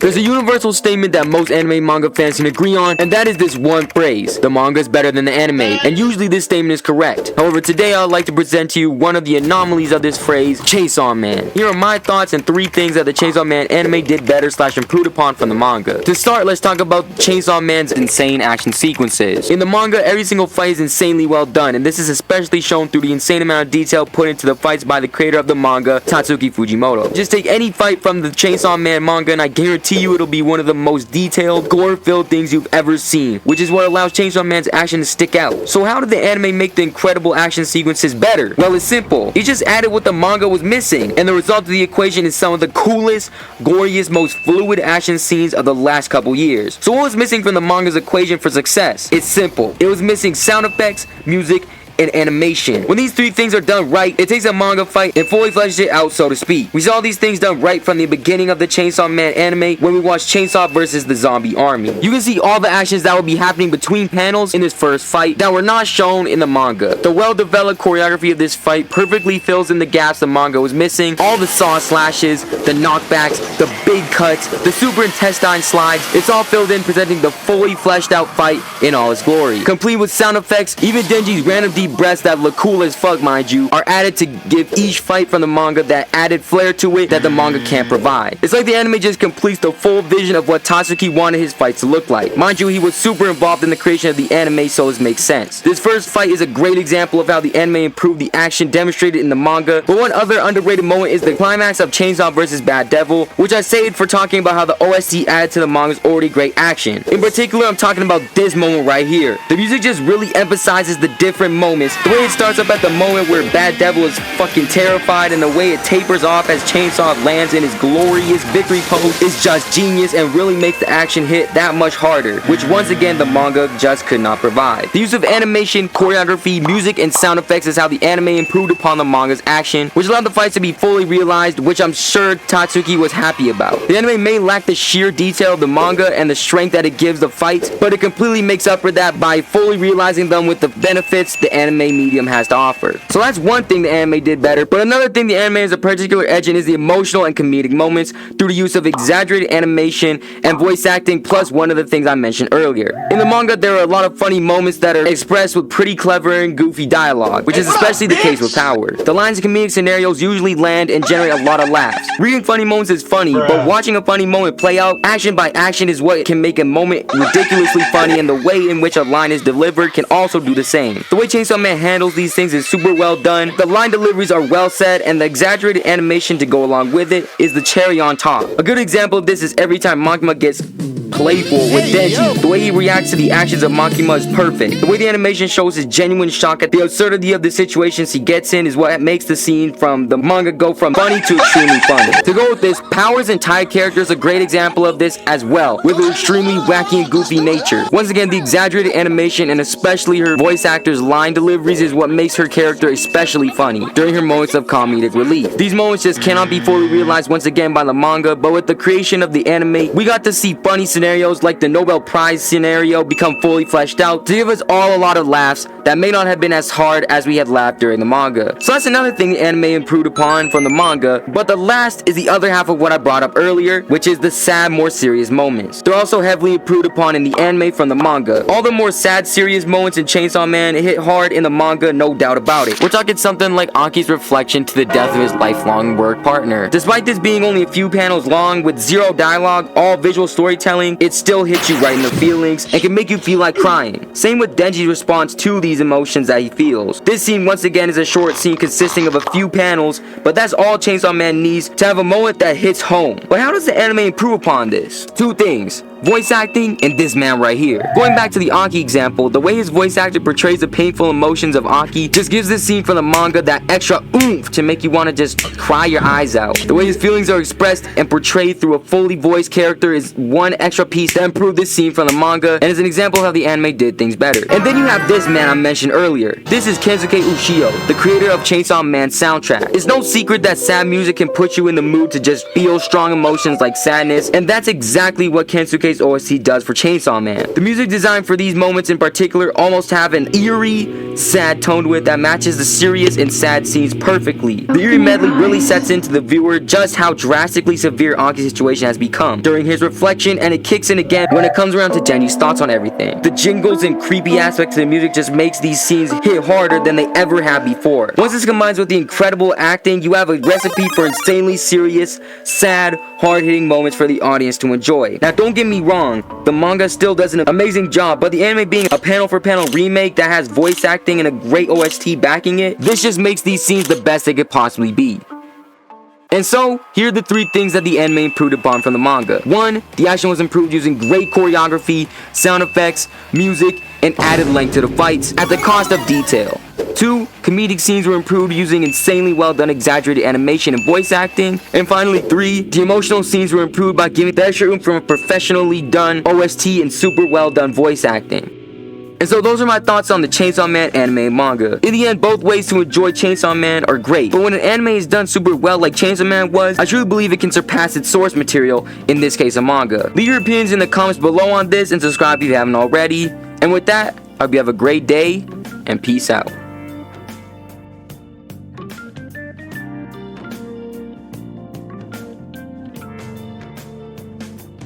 There's a universal statement that most anime manga fans can agree on, and that is this one phrase: the manga is better than the anime. And usually this statement is correct. However, today I would like to present to you one of the anomalies of this phrase, Chainsaw Man. Here are my thoughts and 3 things that the Chainsaw Man anime did better / improved upon from the manga. To start, let's talk about Chainsaw Man's insane action sequences. In the manga, every single fight is insanely well done, and this is especially shown through the insane amount of detail put into the fights by the creator of the manga, Tatsuki Fujimoto. Just take any fight from the Chainsaw Man manga and I guarantee you it'll be one of the most detailed, gore-filled things you've ever seen, which is what allows Chainsaw Man's action to stick out. So how did the anime make the incredible action sequences better? Well, it's simple. It just added what the manga was missing, and the result of the equation is some of the coolest, goriest, most fluid action scenes of the last couple years. So what was missing from the manga's equation for success? It's simple. It was missing sound effects, music, and animation. When these 3 things are done right, it takes a manga fight and fully fleshes it out, so to speak. We saw these things done right from the beginning of the Chainsaw Man anime when we watched Chainsaw vs. the Zombie Army. You can see all the actions that will be happening between panels in this first fight that were not shown in the manga. The well-developed choreography of this fight perfectly fills in the gaps the manga was missing. All the saw slashes, the knockbacks, the big cuts, the super intestine slides, it's all filled in, presenting the fully fleshed out fight in all its glory. Complete with sound effects, even Denji's random deep breaths that look cool as fuck, mind you, are added to give each fight from the manga that added flair to it that the manga can't provide. It's like the anime just completes the full vision of what Tatsuki wanted his fights to look like. Mind you, he was super involved in the creation of the anime, so this makes sense. This first fight is a great example of how the anime improved the action demonstrated in the manga, but one other underrated moment is the climax of Chainsaw vs. Bad Devil, which I saved for talking about how the OST added to the manga's already great action. In particular, I'm talking about this moment right here. The music just really emphasizes the different moments. The way it starts up at the moment where Bad Devil is fucking terrified, and the way it tapers off as Chainsaw lands in his glorious victory pose is just genius and really makes the action hit that much harder, which once again the manga just could not provide. The use of animation, choreography, music, and sound effects is how the anime improved upon the manga's action, which allowed the fights to be fully realized, which I'm sure Tatsuki was happy about. The anime may lack the sheer detail of the manga and the strength that it gives the fights, but it completely makes up for that by fully realizing them with the benefits the anime medium has to offer. So that's one thing the anime did better, but another thing the anime has a particular edge in is the emotional and comedic moments through the use of exaggerated animation and voice acting, plus one of the things I mentioned earlier. In the manga, there are a lot of funny moments that are expressed with pretty clever and goofy dialogue, which is especially the case with Power. The lines in comedic scenarios usually land and generate a lot of laughs. Reading funny moments is funny, but watching a funny moment play out action by action is what can make a moment ridiculously funny, and the way in which a line is delivered can also do the same. The way Chainsaw Man handles these things is super well done. The line deliveries are well said, and the exaggerated animation to go along with it is the cherry on top. A good example of this is every time Makima gets playful with Denji. The way he reacts to the actions of Makima is perfect. The way the animation shows his genuine shock at the absurdity of the situations he gets in is what makes the scene from the manga go from funny to extremely funny. To go with this, Power's entire character is a great example of this as well, with her extremely wacky and goofy nature. Once again, the exaggerated animation and especially her voice actor's line deliveries is what makes her character especially funny during her moments of comedic relief. These moments just cannot be fully realized once again by the manga, but with the creation of the anime, we got to see funny scenarios like the Nobel Prize scenario become fully fleshed out to give us all a lot of laughs that may not have been as hard as we had laughed during the manga. So that's another thing the anime improved upon from the manga, but the last is the other half of what I brought up earlier, which is the sad, more serious moments. They're also heavily improved upon in the anime from the manga. All the more sad, serious moments in Chainsaw Man hit hard in the manga, no doubt about it. We're talking something like Aki's reflection to the death of his lifelong work partner. Despite this being only a few panels long with zero dialogue, all visual storytelling, it still hits you right in the feelings and can make you feel like crying. Same with Denji's response to these emotions that he feels. This scene once again is a short scene consisting of a few panels, but that's all Chainsaw Man needs to have a moment that hits home. But how does the anime improve upon this? 2 things: voice acting and this man right here. Going back to the Aki example, the way his voice actor portrays the painful emotions of Aki just gives this scene from the manga that extra oomph to make you want to just cry your eyes out. The way his feelings are expressed and portrayed through a fully voiced character is one extra piece that improved this scene from the manga and is an example of how the anime did things better. And then you have this man I mentioned earlier. This is Kensuke Ushio, the creator of Chainsaw Man's soundtrack. It's no secret that sad music can put you in the mood to just feel strong emotions like sadness, and that's exactly what Kensuke showcase OST does for Chainsaw Man. The music design for these moments in particular almost have an eerie, sad tone to it that matches the serious and sad scenes perfectly. The eerie medley really sets into the viewer just how drastically severe Anki's situation has become during his reflection, and it kicks in again when it comes around to Jenny's thoughts on everything. The jingles and creepy aspects of the music just makes these scenes hit harder than they ever have before. Once this combines with the incredible acting, you have a recipe for insanely serious, sad, hard-hitting moments for the audience to enjoy. Now don't get me wrong, the manga still does an amazing job, but the anime being a panel-for-panel remake that has voice acting and a great OST backing it, this just makes these scenes the best they could possibly be. And so, here are the 3 things that the anime improved upon from the manga. 1. The action was improved using great choreography, sound effects, music, and added length to the fights at the cost of detail. 2. Comedic scenes were improved using insanely well done exaggerated animation and voice acting. And finally 3. The emotional scenes were improved by giving the extra room from a professionally done OST and super well done voice acting. And so those are my thoughts on the Chainsaw Man anime and manga. In the end, both ways to enjoy Chainsaw Man are great, but when an anime is done super well like Chainsaw Man was, I truly believe it can surpass its source material, in this case a manga. Leave your opinions in the comments below on this and subscribe if you haven't already. And with that, I hope you have a great day, and peace out.